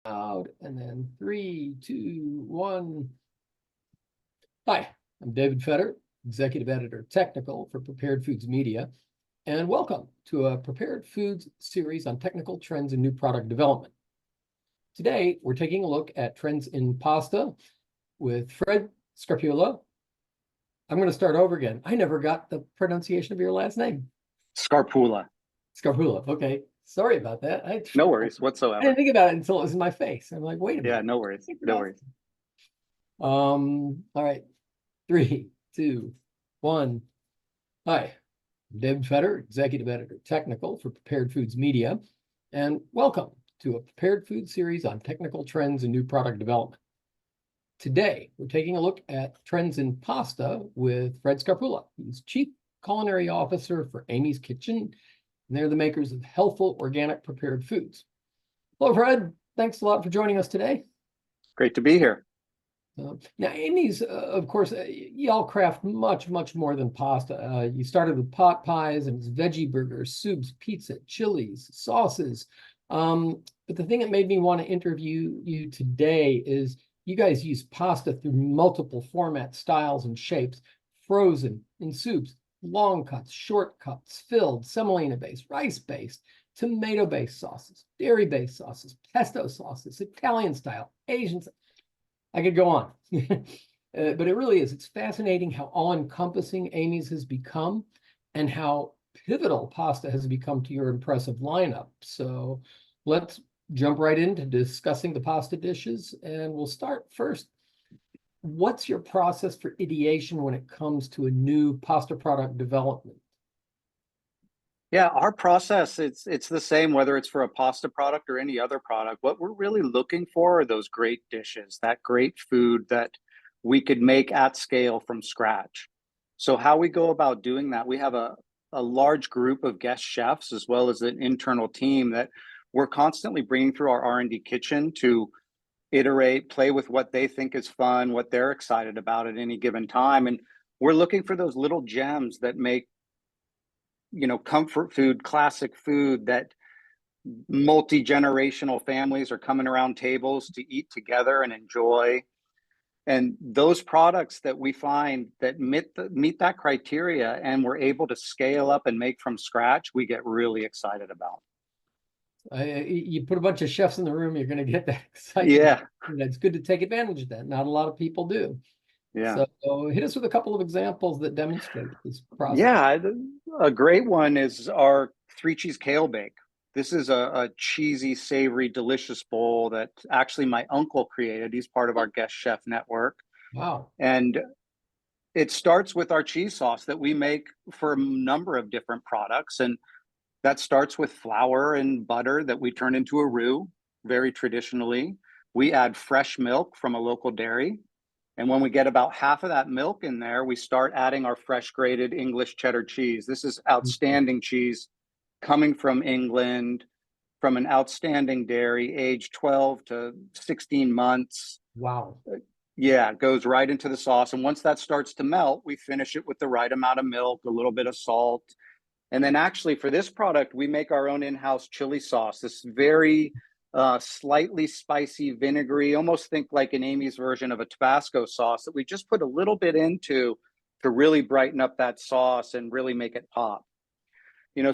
Out and then 3, 2, 1. Hi, I'm David Fetter, Executive Editor Technical for Prepared Foods Media, and welcome to a Prepared Foods series on technical trends in new product development. Today, we're taking a look at trends in pasta with Fred Scarpulla. I'm going to start over again. I never got the pronunciation of your last name. Scarpulla. Scarpulla, okay. Sorry about that. No worries I whatsoever. didn't think about it until it was in my face. I'm like, wait a minute. Yeah, no worries. No worries. All right. 3, 2, 1. Hi, I'm David Fetter, Executive Editor Technical for Prepared Foods Media, and welcome to a Prepared Foods series on technical trends in new product development. Today, we're taking a look at trends in pasta with Fred Scarpulla. He's Chief Culinary Officer for Amy's Kitchen, and they're the makers of healthful organic prepared foods. Hello, Fred. Thanks a lot for joining us today. Great to be here. Now, Amy's, of course, y'all craft much more than pasta. You started with pot pies and veggie burgers, soups, pizza, chilies, sauces. But the thing that made me want to interview you today is you guys use pasta through multiple format styles and shapes, frozen, in soups, long cuts, short cuts, filled, semolina-based, rice-based, tomato-based sauces, dairy-based sauces, pesto sauces, Italian style, Asian style. I could go on, but it really is. It's fascinating how all-encompassing Amy's has become and how pivotal pasta has become to your impressive lineup. So let's jump right into discussing the pasta dishes. And we'll start first. What's your process for ideation when it comes to a new pasta product development? Yeah, our process, it's the same whether it's for a pasta product or any other product. What we're really looking for are those great dishes, that great food that we could make at scale from scratch. So how we go about doing that, we have a large group of guest chefs as well as an internal team that we're constantly bringing through our R&D kitchen to iterate, play with what they think is fun, what they're excited about at any given time. And we're looking for those little gems that make comfort food, classic food that multi-generational families are coming around tables to eat together and enjoy. And those products that we find that meet that criteria and we're able to scale up and make from scratch, we get really excited about. You put a bunch of chefs in the room, you're going to get that excitement. Yeah. And it's good to take advantage of that. Not a lot of people do. Yeah. So hit us with a couple of examples that demonstrate this process. Yeah. A great one is our 3-cheese kale bake. This is a cheesy, savory, delicious bowl that actually my uncle created. He's part of our guest chef network. Wow. And it starts with our cheese sauce that we make for a number of different products. And that starts with flour and butter that we turn into a roux, very traditionally. We add fresh milk from a local dairy. And when we get about half of that milk in there, we start adding our fresh grated English cheddar cheese. This is outstanding cheese coming from England, from an outstanding dairy, aged 12 to 16 months. Wow. Yeah, it goes right into the sauce. And once that starts to melt, we finish it with the right amount of milk, a little bit of salt. And then actually for this product, we make our own in-house chili sauce, this very slightly spicy, vinegary, almost think like an Amy's version of a Tabasco sauce that we just put a little bit into to really brighten up that sauce and really make it pop.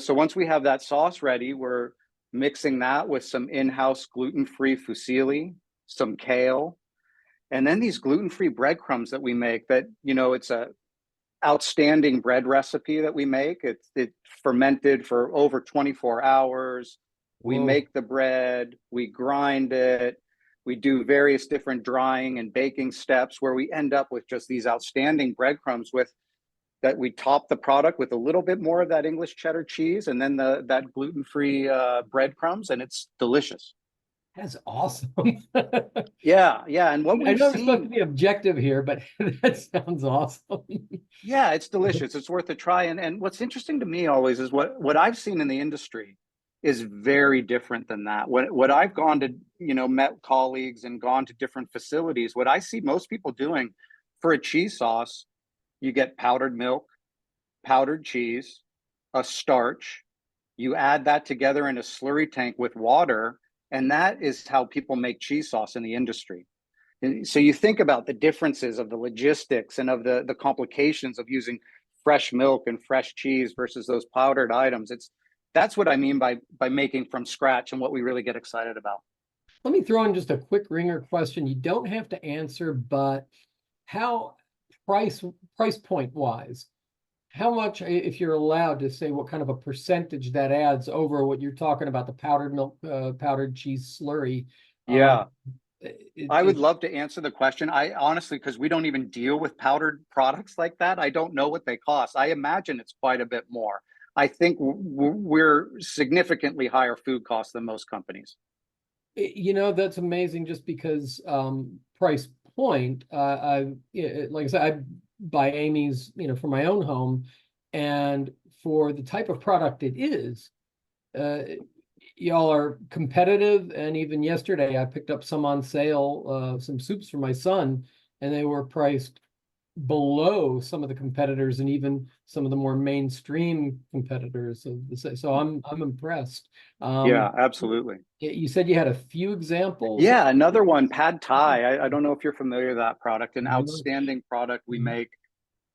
So once we have that sauce ready, we're mixing that with some in-house gluten-free fusilli, some kale, and then these gluten-free breadcrumbs that we make that, it's a outstanding bread recipe that we make. It's fermented for over 24 hours. We make the bread, we grind it, we do various different drying and baking steps where we end up with just these outstanding breadcrumbs that we top the product with a little bit more of that English cheddar cheese and then that gluten-free breadcrumbs, and it's delicious. That's awesome. Yeah. And what I we've know we're supposed to seen, be objective here, but that sounds awesome. yeah, it's delicious. It's worth a try. And what's interesting to me always is what I've seen in the industry is very different than that. What I've gone to, met colleagues and gone to different facilities, what I see most people doing for a cheese sauce, you get powdered milk, powdered cheese, a starch, you add that together in a slurry tank with water, And that is how people make cheese sauce in the industry. And so you think about the differences of the logistics and of the complications of using fresh milk and fresh cheese versus those powdered items. That's what I mean by making from scratch and what we really get excited about. Let me throw in just a quick ringer question. You don't have to answer, but how price price point wise, how much, if you're allowed to say what kind of a percentage that adds over what you're talking about, the powdered milk, powdered cheese slurry? Um, Yeah, I would it, love to answer the question. I honestly, because we don't even deal with powdered products like that, I don't know what they cost. I imagine it's quite a bit more. I think we're significantly higher food costs than most companies. that's amazing just because price point, like I said, I buy Amy's, for my own home, and for the type of product it is, uh, y'all are competitive. And even yesterday, I picked up some on sale, some soups for my son, and they were priced below some of the competitors and even some of the more mainstream competitors. So I'm impressed. Yeah, absolutely. You said you had a few examples. Yeah, another one, pad thai. I don't know if you're familiar with that product, an No. outstanding product we make,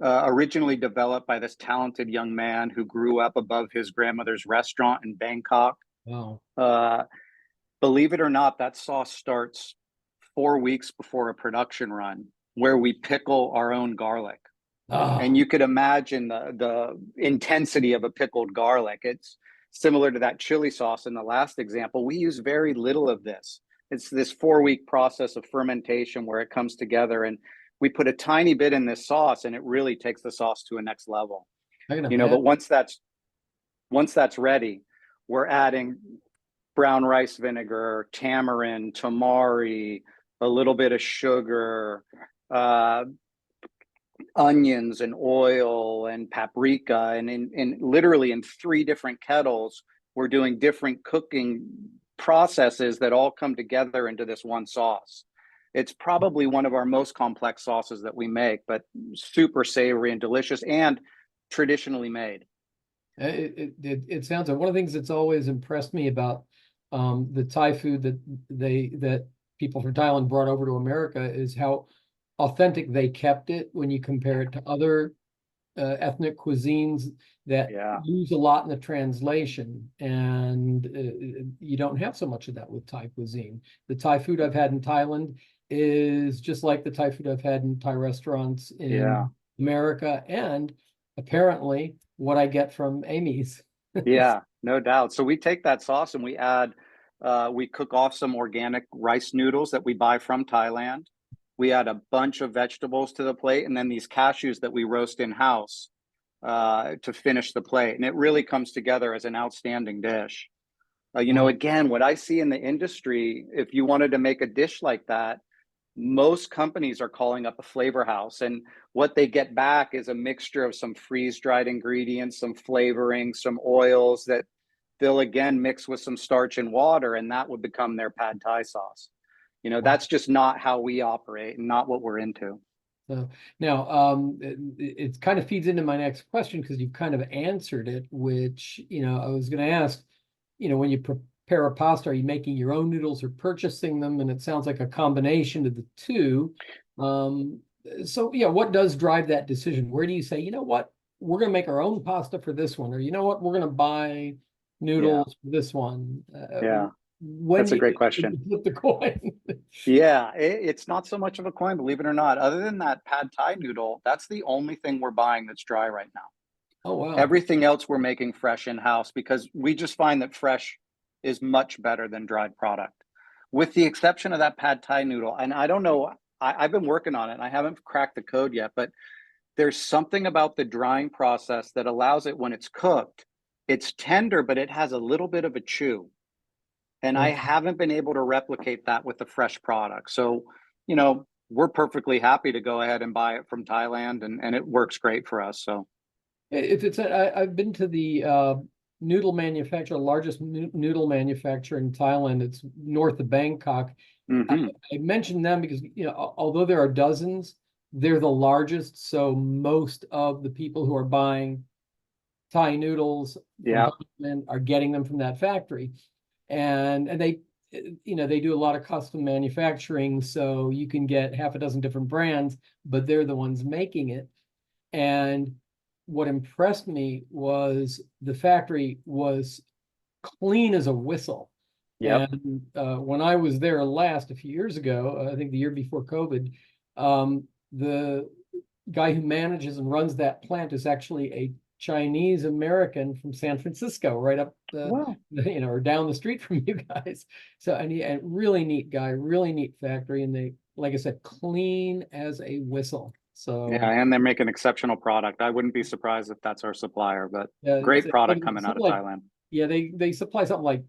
originally developed by this talented young man who grew up above his grandmother's restaurant in Bangkok. Wow. Uh, Believe it or not, that sauce starts 4 weeks before a production run where we pickle our own garlic. And Ah, you could imagine the intensity of a pickled garlic. It's similar to that chili sauce in the last example. We use very little of this. It's this 4 week process of fermentation where it comes together, and we put a tiny bit in this sauce, and it really takes the sauce to a next level. I can But imagine. once that's ready, we're adding brown rice vinegar, tamarind, tamari, a little bit of sugar, uh, onions and oil and paprika, and in literally in three different kettles we're doing different cooking processes that all come together into this one sauce. It's probably one of our most complex sauces that we make, but super savory and delicious and traditionally made. It sounds like one of the things that's always impressed me about the Thai food that people from Thailand brought over to America is how authentic they kept it when you compare it to other ethnic cuisines that Yeah, use a lot in the translation, and you don't have so much of that with Thai cuisine. The Thai food I've had in Thailand is just like the Thai food I've had in Thai restaurants yeah, in America, and apparently what I get from Amy's. yeah, no doubt. So we take that sauce and we cook off some organic rice noodles that we buy from Thailand. We add a bunch of vegetables to the plate, and then these cashews that we roast in house to finish the plate. And it really comes together as an outstanding dish. Wow. Again, what I see in the industry, if you wanted to make a dish like that, most companies are calling up a flavor house. And what they get back is a mixture of some freeze dried ingredients, some flavoring, some oils that they'll again mix with some starch and water, and that would become their pad thai sauce. That's just not how we operate and not what we're into. So now, it kind of feeds into my next question because you've kind of answered it, which, I was going to ask, when you prepare a pasta, are you making your own noodles or purchasing them? And it sounds like a combination of the two. Um, so yeah, what does drive that decision? Where do you say, you know what, we're going to make our own pasta for this one, or you know what, we're going to buy Yeah, noodles for this one? yeah, When that's do a great you question. flip the coin? Yeah, it's not so much of a coin, believe it or not. Other than that pad thai noodle, that's the only thing we're buying that's dry right now. Oh, wow. Everything else we're making fresh in house because we just find that fresh is much better than dried product, with the exception of that pad thai noodle. And I don't know, I've been working on it and I haven't cracked the code yet, but there's something about the drying process that allows it when it's cooked. It's tender, but it has a little bit of a chew. And I Okay. haven't been able to replicate that with the fresh product. So, we're perfectly happy to go ahead and buy it from Thailand, and it works great for us. So, If it's, I've been to the noodle manufacturer, largest noodle manufacturer in Thailand. It's north of Bangkok. I, mhm. I mentioned them because, although there are dozens, they're the largest. So most of the people who are buying Thai noodles from Yeah, Thailand are getting them from that factory. And they you know, they do a lot of custom manufacturing, so you can get half a dozen different brands, but they're the ones making it. And what impressed me was the factory was clean as a whistle. Yep. And when I was there last a few years ago, I think the year before COVID, the guy who manages and runs that plant is actually a Chinese American from San Francisco, right up Well, you know, or down the street from you guys. So, and really neat guy, really neat factory, and they, like I said, clean as a whistle. yeah, So and they make an exceptional product. I wouldn't be surprised if that's our supplier, but it's great product something coming out of like, Thailand. yeah, they supply something like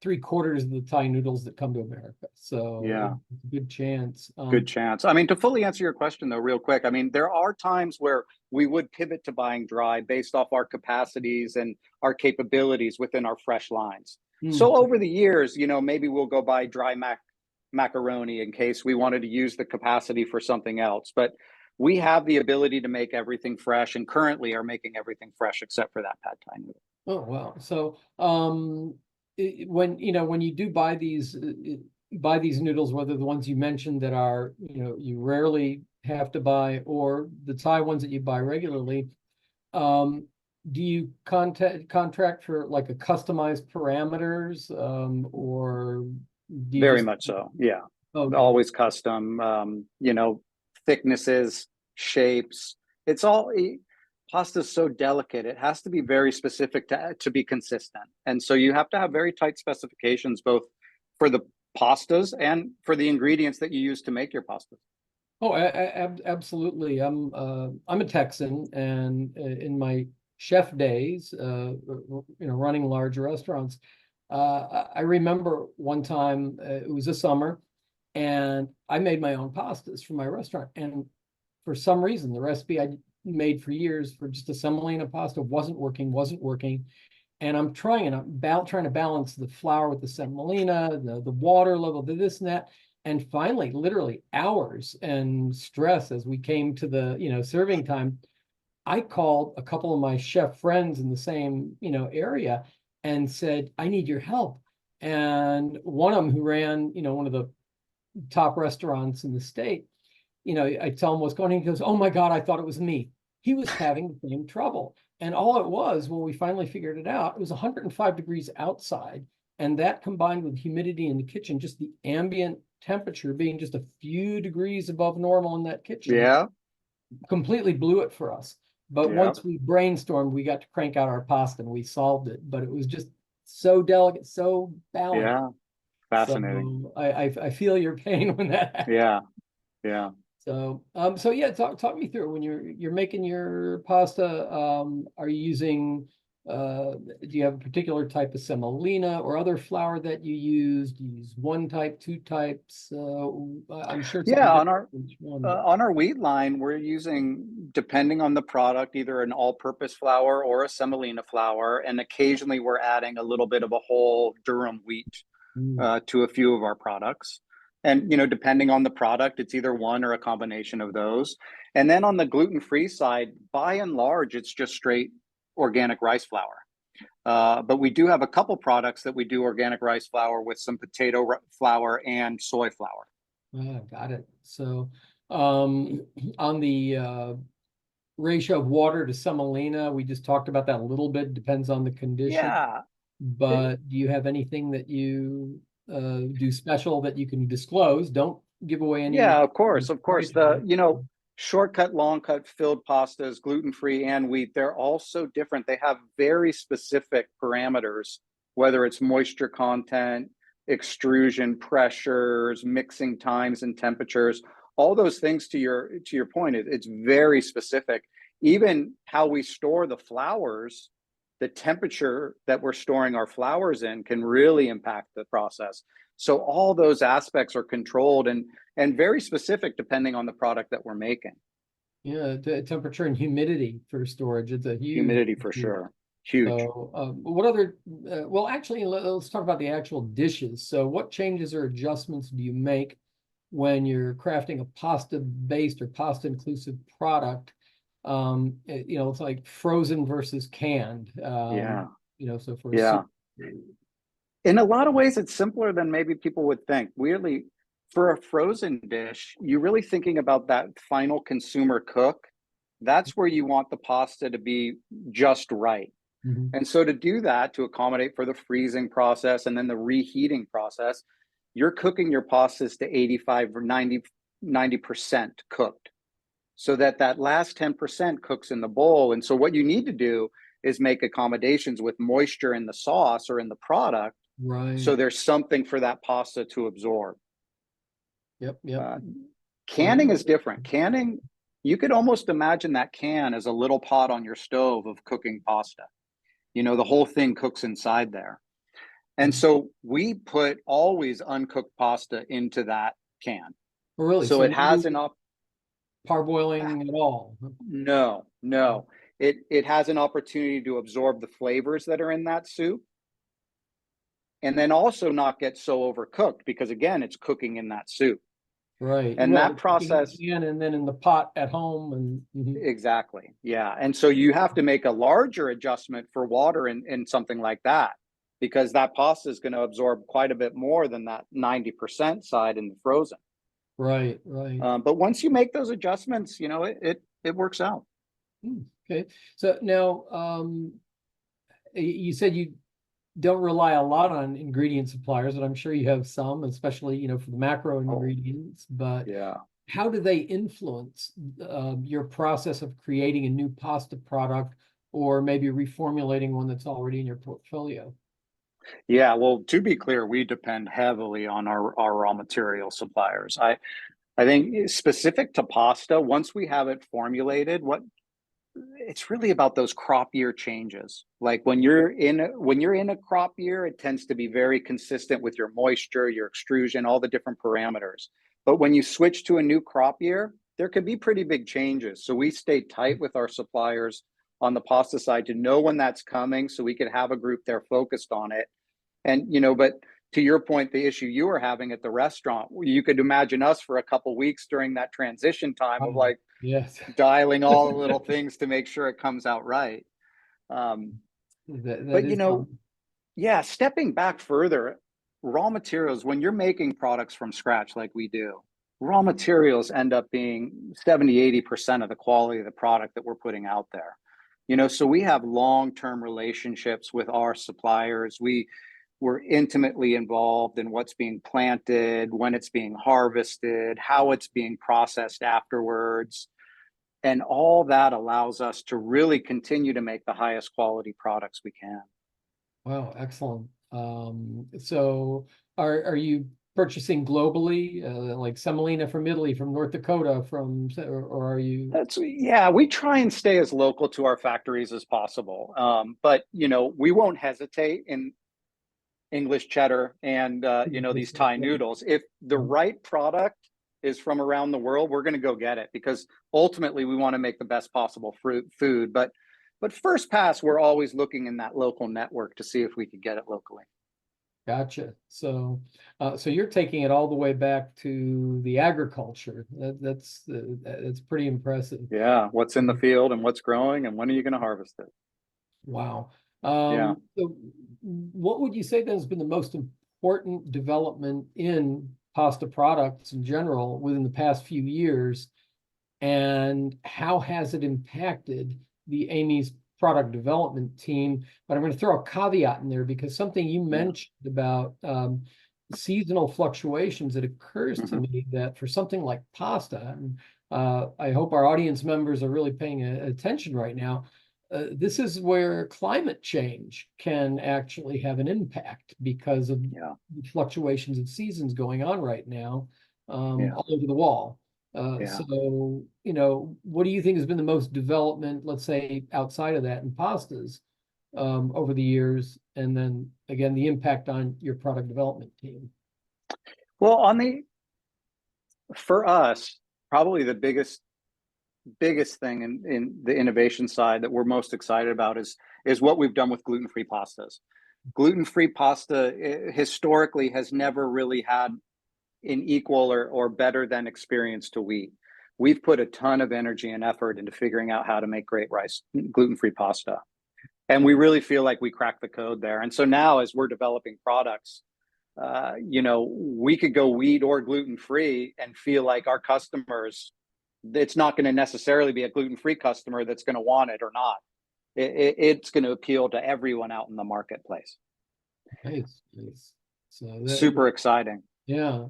3/4 of the Thai noodles that come to America. So Yeah. it's a good chance. Good chance. I mean, to fully answer your question, though, real quick, I mean, there are times where we would pivot to buying dry based off our capacities and our capabilities within our fresh lines. So over the years, you know, maybe we'll go buy dry macaroni in case we wanted to use the capacity for something else. But we have the ability to make everything fresh, and currently are making everything fresh except for that pad thai noodle. Oh, wow. So, when, you know, when you do buy these noodles, whether the ones you mentioned that are, you know, you rarely have to buy, or the Thai ones that you buy regularly, um, do you contract for like a customized parameters, or do you Very just, much so. Yeah. okay. Always custom, you know, thicknesses, shapes. It's all pasta is so delicate. It has to be very specific to be consistent. And so you have to have very tight specifications both for the pastas and for the ingredients that you use to make your pastas. Oh, absolutely. I'm a Texan, and in my chef days, you know, running large restaurants, I remember one time, it was a summer, and I made my own pastas for my restaurant. And for some reason, the recipe I made for years for just a semolina pasta wasn't working. And I'm trying, and trying to balance the flour with the semolina, the water level, the this and that. And finally, literally hours and stress as we came to the, you know, serving time, I called a couple of my chef friends in the same, you know, area and said, I need your help. And one of them, who ran, you know, one of the top restaurants in the state, you know, I tell him what's going on. He goes, "Oh my God, I thought it was me." He was having the same trouble. And all it was, when we finally figured it out, it was 105 degrees outside. And that, combined with humidity in the kitchen, just the ambient temperature being just a few degrees above normal in that kitchen, Yeah. completely blew it for us. But Yeah. once we brainstormed, we got to crank out our pasta and we solved it. But it was just so delicate, so balanced. Yeah. Fascinating. So I feel your pain when that happens. Yeah. Yeah. So so yeah, talk me through when you're making your pasta. Are you using do you have a particular type of semolina or other flour that you use? Do you use one type, two types? I'm sure it's something Yeah. different for each one, but On our wheat line, we're using, depending on the product, either an all-purpose flour or a semolina flour, and occasionally we're adding a little bit of a whole durum wheat mm, to a few of our products. And, you know, depending on the product, it's either one or a combination of those. And then on the gluten-free side, by and large, it's just straight organic rice flour. But we do have a couple products that we do organic rice flour with some flour and soy flour. got it. So on the ratio of water to semolina, we just talked about that a little bit. Depends on the condition. Yeah. It- But do you have anything that you do special that you can disclose? Don't give away any Yeah, of course, of course. The, proprietary. you know, shortcut, long cut, filled pastas, gluten-free and wheat, they're all so different. They have very specific parameters, whether it's moisture content, extrusion pressures, mixing times and temperatures, all those things to your point, it's very specific. Even how we store the flours, the temperature that we're storing our flours in can really impact the process. So all those aspects are controlled and very specific depending on the product that we're making. Yeah, the temperature and humidity for storage. It's a huge Humidity for issue. sure. Huge. So, what other? Well, actually, let's talk about the actual dishes. So, what changes or adjustments do you make when you're crafting a pasta-based or pasta-inclusive product? You know, it's like frozen versus canned. Yeah. You know, so for a soup, Yeah. In a lot of ways, it's simpler than maybe people would think. Weirdly, for a frozen dish, you're really thinking about that final consumer cook. That's where you want the pasta to be just right. Mhm. And so to do that, to accommodate for the freezing process and then the reheating process, you're cooking your pastas to 85 or 90% cooked, so that that last 10% cooks in the bowl. And so what you need to do is make accommodations with moisture in the sauce or in the product, so Right. there's something for that pasta to absorb. Yep. Yep. Uh, Yeah. Canning is different. Canning, you could almost imagine that can as a little pot on your stove of cooking pasta. You know, the whole thing cooks inside there. And Mhm. so we put always uncooked pasta into that can. Oh, really? So So it no has an op parboiling at all? no, no. It has an opportunity to absorb the flavors that are in that soup, and then also not get so overcooked, because again, it's cooking in that soup. Right. And Well, that it's cooking in process, the can and then in the pot at home, and mhm. exactly. Yeah. And so you have to make a larger adjustment for water in something like that, because that pasta is going to absorb quite a bit more than that 90% side in the frozen. Right. Right. But once you make those adjustments, it works out. Okay. So now, you said you don't rely a lot on ingredient suppliers, and I'm sure you have some, especially, for the macro Oh, ingredients, but yeah. how do they influence your process of creating a new pasta product or maybe reformulating one that's already in your portfolio? Yeah, well, to be clear, we depend heavily on our raw material suppliers. I think specific to pasta, once we have it formulated, what it's really about those crop year changes. Like when you're in a crop year, it tends to be very consistent with your moisture, your extrusion, all the different parameters. But when you switch to a new crop year, there could be pretty big changes. So we stay tight with our suppliers on the pasta side to know when that's coming, so we could have a group there focused on it. And but to your point, the issue you were having at the restaurant, you could imagine us for a couple weeks during that transition time of Um, like yes. dialing all the little things to make sure it comes out right. Um, That but is fun. yeah, stepping back further, raw materials, when you're making products from scratch like we do, raw materials end up being 70-80% of the quality of the product that we're putting out there. So we have long-term relationships with our suppliers. We're intimately involved in what's being planted, when it's being harvested, how it's being processed afterwards. And all that allows us to really continue to make the highest quality products we can. Wow, excellent. So are you purchasing globally, like semolina from Italy, from North Dakota, or are you? Yeah, we try and stay as local to our factories as possible. But we won't hesitate in English cheddar and these Thai noodles. If the right product is from around the world, we're going to go get it, because ultimately we want to make the best possible food. But first pass, we're always looking in that local network to see if we could get it locally. Gotcha. So you're taking it all the way back to the agriculture. That's pretty impressive. Yeah, what's in the field and what's growing and when are you going to harvest it? Wow. Yeah. So what would you say then has been the most important development in pasta products in general within the past few years? And how has it impacted the Amy's product development team? But I'm going to throw a caveat in there, because something you Yeah. mentioned about seasonal fluctuations, it occurs to Hmm. me that for something like pasta, and I hope our audience members are really paying attention right now. This is where climate change can actually have an impact because of Yeah. the fluctuations of seasons going on right now, Yeah. all over the wall. Yeah. So, what do you think has been the most development, let's say, outside of that in pastas, over the years? And then again, the impact on your product development team. Well, for us, probably the biggest thing in the innovation side that we're most excited about is what we've done with gluten-free pastas. Gluten-free pasta historically has never really had an equal or better than experience to wheat. We've put a ton of energy and effort into figuring out how to make great rice gluten-free pasta. And we really feel like we cracked the code there. And so now, as we're developing products, we could go wheat or gluten free and feel like our customers, it's not going to necessarily be a gluten free customer that's going to want it or not. It's going to appeal to everyone out in the marketplace. Nice, nice. So Super exciting. yeah,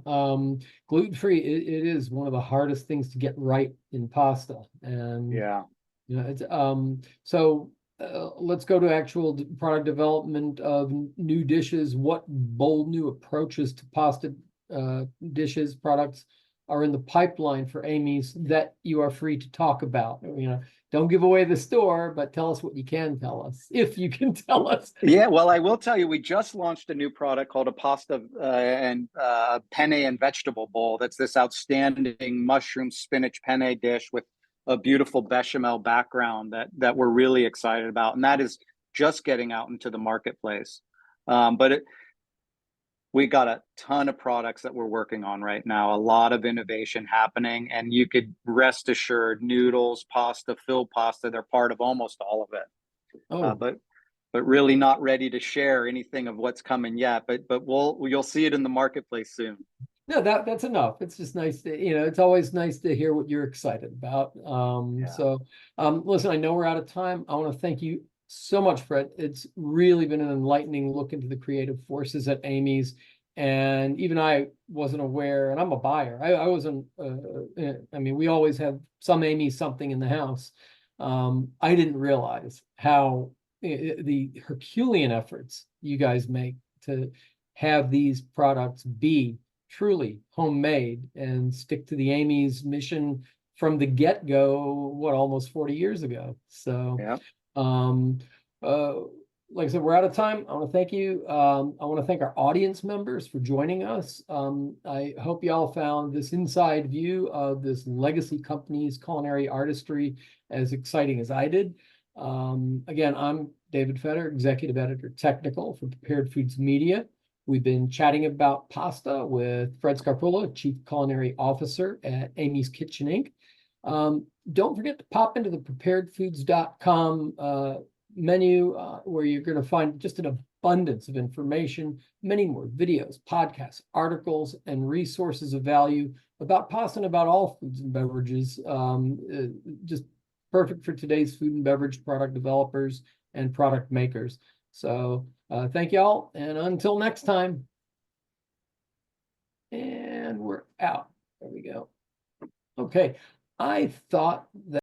gluten-free, it is one of the hardest things to get right in pasta. And Yeah. it's so let's go to actual product development of new dishes. What bold new approaches to pasta dishes, products are in the pipeline for Amy's that you are free to talk about? Don't give away the store, but tell us what you can tell us, if you can tell us. Yeah, well, I will tell you, we just launched a new product called a pasta and penne and vegetable bowl. That's this outstanding mushroom spinach penne dish with a beautiful bechamel background that we're really excited about, and that is just getting out into the marketplace. We got a ton of products that we're working on right now, a lot of innovation happening, and you could rest assured, noodles, pasta, filled pasta, they're part of almost all of it. Oh, But really not ready to share anything of what's coming yet. But you'll see it in the marketplace soon. no, that's enough. It's just nice to, it's always nice to hear what you're excited about. Listen, I know we're out of time. I want to thank you so much, Fred. It's really been an enlightening look into the creative forces at Amy's. And even I wasn't aware, and I'm a buyer. I wasn't, we always have some Amy something in the house. I didn't realize how the Herculean efforts you guys make to have these products be truly homemade and stick to the Amy's mission from the get-go, almost 40 years ago. So, Yeah. Like I said, we're out of time. I want to thank you. I want to thank our audience members for joining us. I hope you all found this inside view of this legacy company's culinary artistry as exciting as I did. Again, I'm David Fetter, Executive Editor Technical for Prepared Foods Media. We've been chatting about pasta with Fred Scarpulla, Chief Culinary Officer at Amy's Kitchen Inc. Don't forget to pop into the preparedfoods.com menu where you're going to find just an abundance of information, many more videos, podcasts, articles, and resources of value about pasta and about all foods and beverages. Just perfect for today's food and beverage product developers and product makers. So thank y'all, and until next time. And we're out. There we go. Okay, I thought that